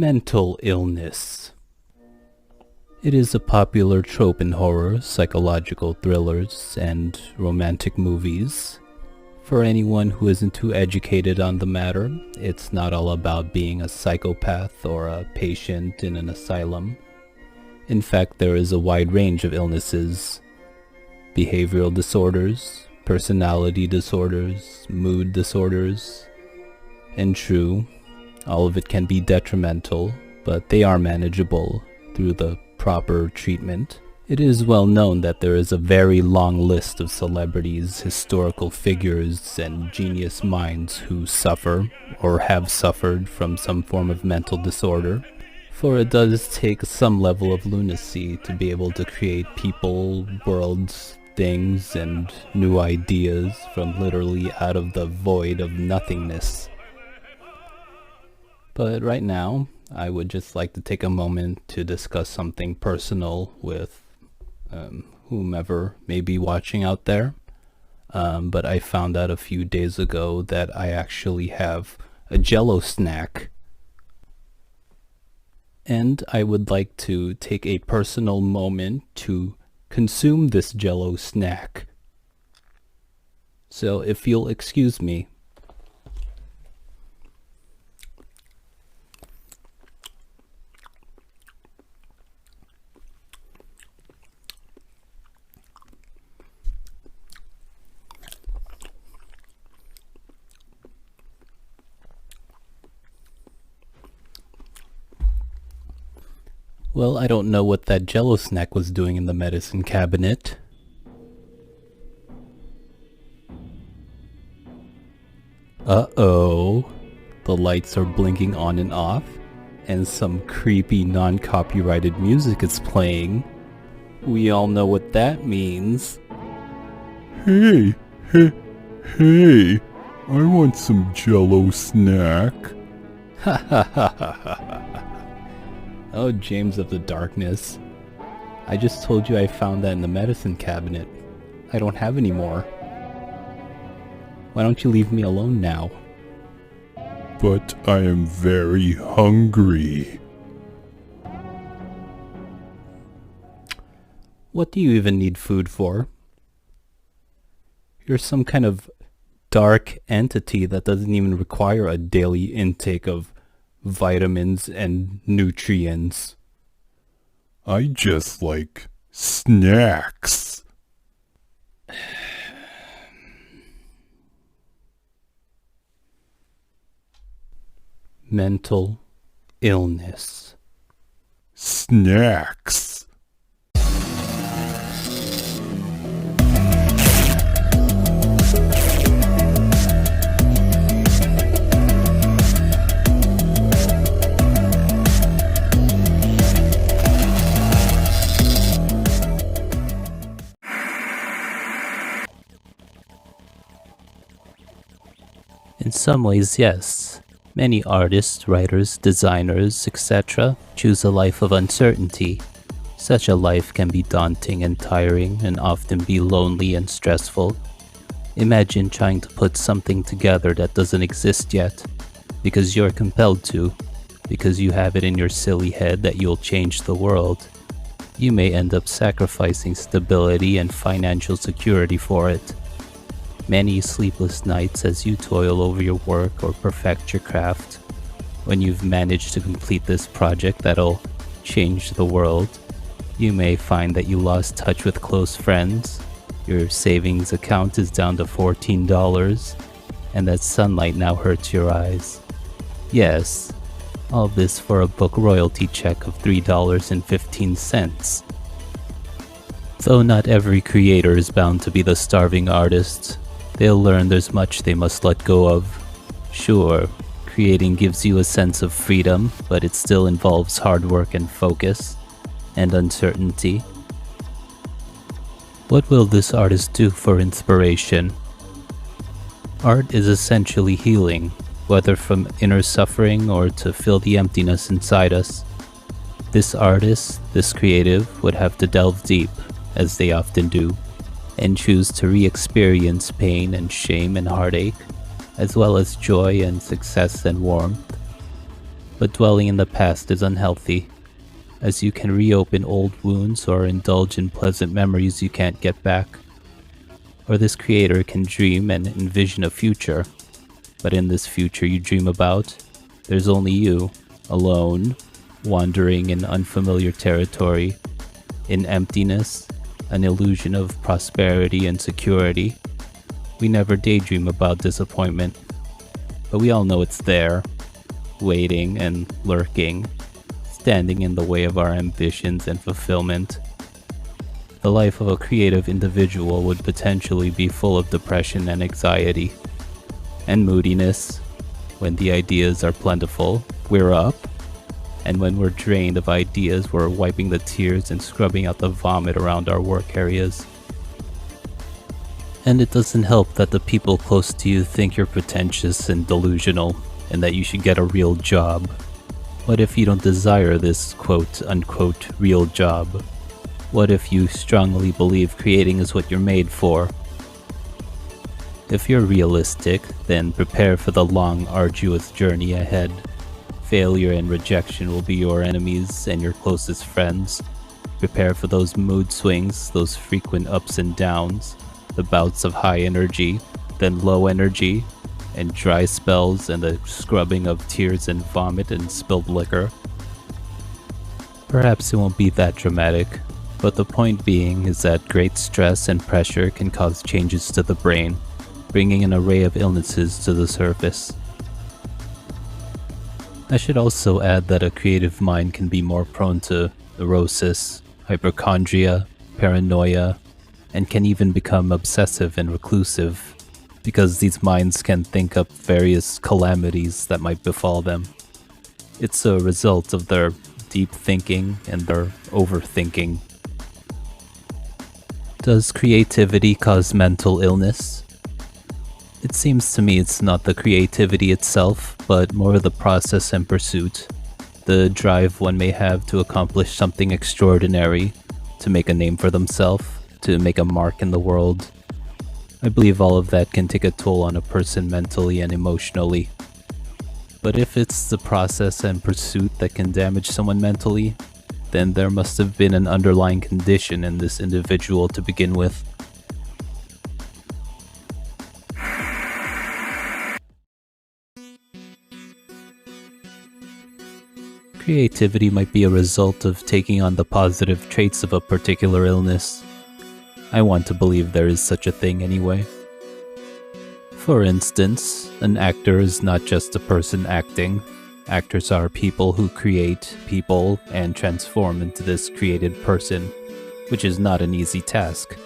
Mental illness. It is a popular trope in horror, psychological thrillers, and romantic movies. For anyone who isn't too educated on the matter, it's not all about being a psychopath or a patient in an asylum. In fact, there is a wide range of illnesses: behavioral disorders, personality disorders, mood disorders. And true, all of it can be detrimental, but they are manageable through the proper treatment. It is well known that there is a very long list of celebrities, historical figures, and genius minds who suffer or have suffered from some form of mental disorder. For it does take some level of lunacy to be able to create people, worlds, things, and new ideas from literally out of the void of nothingness. But right now, I would just like to take a moment to discuss something personal with whomever may be watching out there. But I found out a few days ago that I actually have a Jello snack. And I would like to take a personal moment to consume this Jello snack. So if you'll excuse me. Well, I don't know what that Jello snack was doing in the medicine cabinet. Uh-oh. The lights are blinking on and off, and some creepy non-copyrighted music is playing. We all know what that means. Hey, I want some Jello snack. Ha ha ha ha ha ha. Oh, James of the Darkness. I just told you I found that in the medicine cabinet. I don't have any more. Why don't you leave me alone now? But I am very hungry. What do you even need food for? You're some kind of dark entity that doesn't even require a daily intake of vitamins and nutrients. I just like snacks. Mental illness. Snacks. In some ways, yes. Many artists, writers, designers, etc. choose a life of uncertainty. Such a life can be daunting and tiring and often be lonely and stressful. Imagine trying to put something together that doesn't exist yet, because you're compelled to, because you have it in your silly head that you'll change the world. You may end up sacrificing stability and financial security for it. Many sleepless nights as you toil over your work or perfect your craft. When you've managed to complete this project that'll change the world, you may find that you lost touch with close friends, your savings account is down to $14, and that sunlight now hurts your eyes. Yes, all this for a book royalty check of $3.15. Though not every creator is bound to be the starving artist, they'll learn there's much they must let go of. Sure, creating gives you a sense of freedom, but it still involves hard work and focus, and uncertainty. What will this artist do for inspiration? Art is essentially healing, whether from inner suffering or to fill the emptiness inside us. This artist, this creative, would have to delve deep, as they often do, and choose to re-experience pain and shame and heartache, as well as joy and success and warmth. But dwelling in the past is unhealthy, as you can reopen old wounds or indulge in pleasant memories you can't get back. Or this creator can dream and envision a future, but in this future you dream about, there's only you, alone, wandering in unfamiliar territory, in emptiness, an illusion of prosperity and security. We never daydream about disappointment, but we all know it's there, waiting and lurking, standing in the way of our ambitions and fulfillment. The life of a creative individual would potentially be full of depression and anxiety, and moodiness. When the ideas are plentiful, we're up, and when we're drained of ideas, we're wiping the tears and scrubbing out the vomit around our work areas. And it doesn't help that the people close to you think you're pretentious and delusional, and that you should get a real job. What if you don't desire this quote-unquote real job? What if you strongly believe creating is what you're made for? If you're realistic, then prepare for the long, arduous journey ahead. Failure and rejection will be your enemies and your closest friends. Prepare for those mood swings, those frequent ups and downs, the bouts of high energy, then low energy, and dry spells and the scrubbing of tears and vomit and spilled liquor. Perhaps it won't be that dramatic, but the point being is that great stress and pressure can cause changes to the brain, bringing an array of illnesses to the surface. I should also add that a creative mind can be more prone to neurosis, hypochondria, paranoia, and can even become obsessive and reclusive, because these minds can think up various calamities that might befall them. It's a result of their deep thinking and their overthinking. Does creativity cause mental illness? It seems to me it's not the creativity itself, but more the process and pursuit, the drive one may have to accomplish something extraordinary, to make a name for themselves, to make a mark in the world. I believe all of that can take a toll on a person mentally and emotionally. But if it's the process and pursuit that can damage someone mentally, then there must have been an underlying condition in this individual to begin with. Creativity might be a result of taking on the positive traits of a particular illness. I want to believe there is such a thing anyway. For instance, an actor is not just a person acting. Actors are people who create people and transform into this created person, which is not an easy task.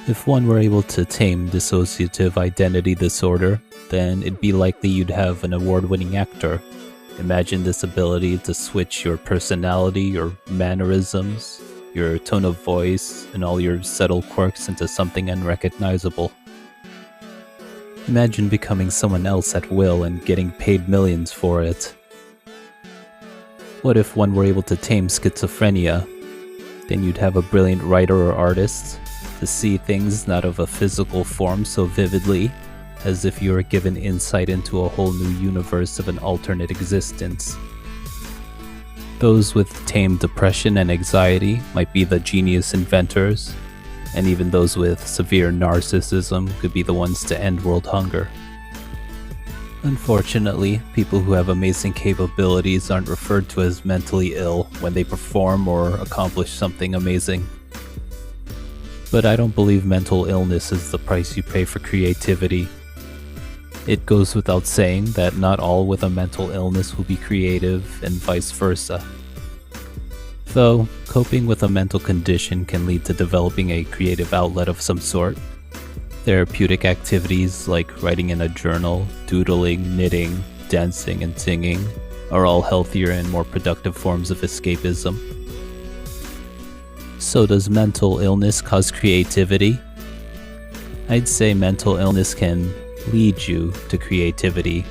If one were able to tame dissociative identity disorder, then it'd be likely you'd have an award-winning actor. Imagine this ability to switch your personality, your mannerisms, your tone of voice, and all your subtle quirks into something unrecognizable. Imagine becoming someone else at will and getting paid millions for it. What if one were able to tame schizophrenia? Then you'd have a brilliant writer or artist to see things not of a physical form so vividly, as if you were given insight into a whole new universe of an alternate existence. Those with tamed depression and anxiety might be the genius inventors, and even those with severe narcissism could be the ones to end world hunger. Unfortunately, people who have amazing capabilities aren't referred to as mentally ill when they perform or accomplish something amazing. But I don't believe mental illness is the price you pay for creativity. It goes without saying that not all with a mental illness will be creative, and vice versa. Though, coping with a mental condition can lead to developing a creative outlet of some sort. Therapeutic activities like writing in a journal, doodling, knitting, dancing, and singing are all healthier and more productive forms of escapism. So does mental illness cause creativity? I'd say mental illness can lead you to creativity.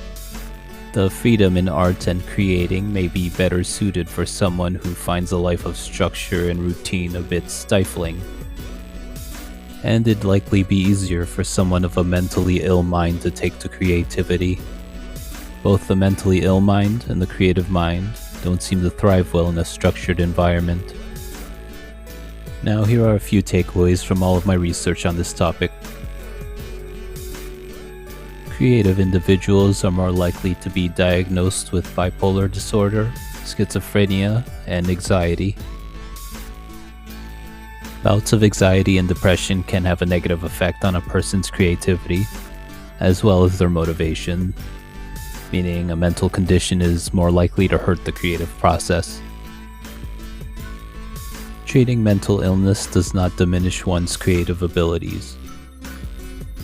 The freedom in art and creating may be better suited for someone who finds a life of structure and routine a bit stifling. And it'd likely be easier for someone of a mentally ill mind to take to creativity. Both the mentally ill mind and the creative mind don't seem to thrive well in a structured environment. Now, here are a few takeaways from all of my research on this topic. Creative individuals are more likely to be diagnosed with bipolar disorder, schizophrenia, and anxiety. Bouts of anxiety and depression can have a negative effect on a person's creativity, as well as their motivation, meaning a mental condition is more likely to hurt the creative process. Treating mental illness does not diminish one's creative abilities,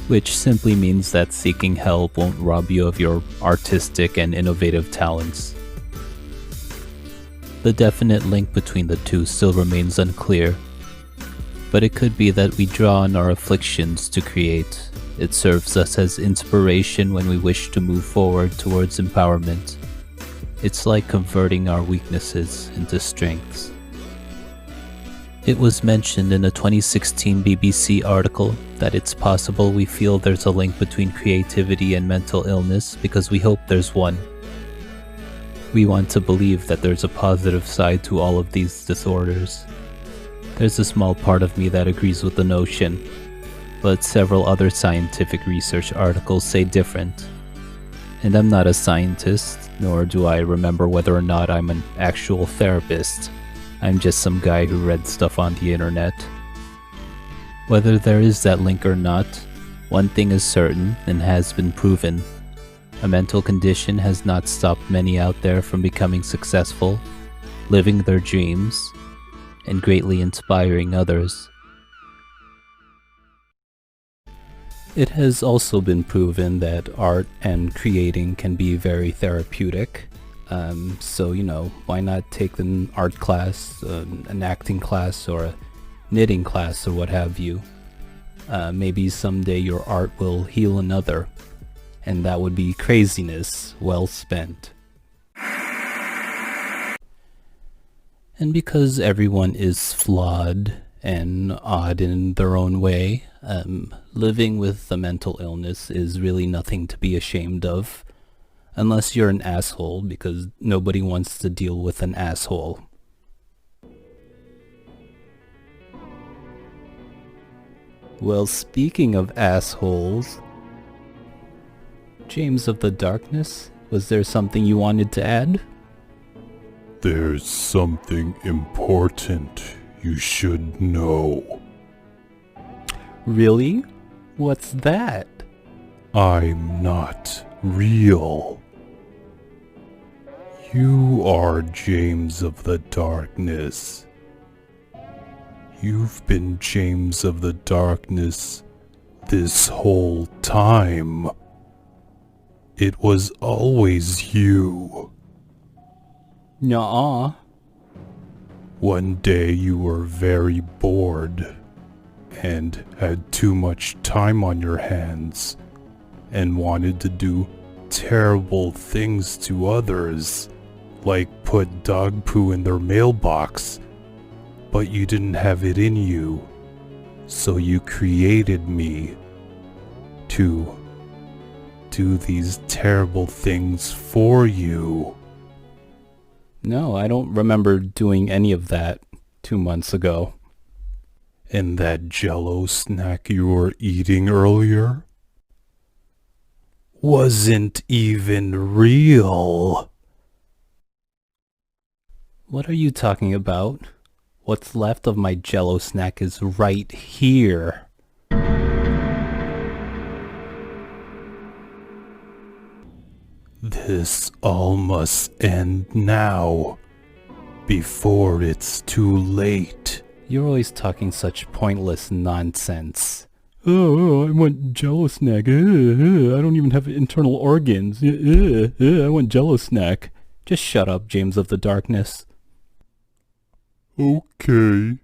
which simply means that seeking help won't rob you of your artistic and innovative talents. The definite link between the two still remains unclear, but it could be that we draw on our afflictions to create. It serves us as inspiration when we wish to move forward towards empowerment. It's like converting our weaknesses into strengths. It was mentioned in a 2016 BBC article that it's possible we feel there's a link between creativity and mental illness because we hope there's one. We want to believe that there's a positive side to all of these disorders. There's a small part of me that agrees with the notion, but several other scientific research articles say different. And I'm not a scientist, nor do I remember whether or not I'm an actual therapist. I'm just some guy who read stuff on the internet. Whether there is that link or not, one thing is certain and has been proven. A mental condition has not stopped many out there from becoming successful, living their dreams, and greatly inspiring others. It has also been proven that art and creating can be very therapeutic. So, why not take an art class, an acting class, or a knitting class, or what have you? Maybe someday your art will heal another, and that would be craziness well spent. And because everyone is flawed and odd in their own way, living with a mental illness is really nothing to be ashamed of. Unless you're an asshole, because nobody wants to deal with an asshole. Well, speaking of assholes, James of the Darkness, was there something you wanted to add? There's something important you should know. Really? What's that? I'm not real. You are James of the Darkness. You've been James of the Darkness this whole time. It was always you. Nuh-uh. One day you were very bored and had too much time on your hands and wanted to do terrible things to others, like put dog poo in their mailbox, but you didn't have it in you, so you created me to do these terrible things for you. No, I don't remember doing any of that 2 months ago. And that Jell-O snack you were eating earlier wasn't even real. What are you talking about? What's left of my Jell-O snack is right here. This all must end now, before it's too late. You're always talking such pointless nonsense. Oh, I want Jell-O snack. I don't even have internal organs. I want Jell-O snack. Just shut up, James of the Darkness. Okay.